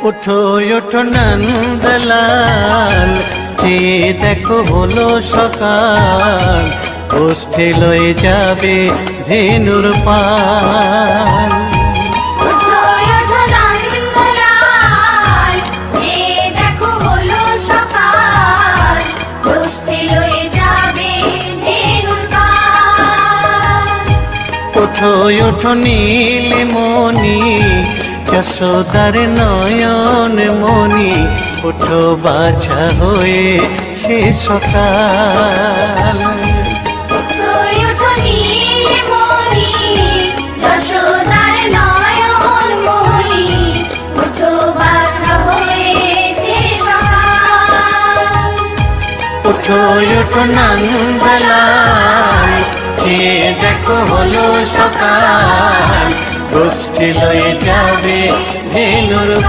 ওঠো ওঠো নন্দলাল, চেয়ে দেখো হলো সকাল, গোষ্ঠী লয়ে যাবে ধেনুর পাল। ওঠো ওঠো নন্দলাল, চেয়ে দেখো হলো সকাল, গোষ্ঠী লয়ে যাবে ধেনুর পাল। ওঠো ওঠো নীলমণি, যশোদার নয়ন মণি, ওঠো বাছা হয়েছে সকাল। ওঠো ওঠো নীলমণি, যশোদার নয়ন মণি, ওঠো বাছা হয়েছে সকাল। ওঠো ওঠো নন্দলাল, চেয়ে দেখো হলো সকাল, গোষ্ঠী লয়ে যাবে ধেনুর পাল।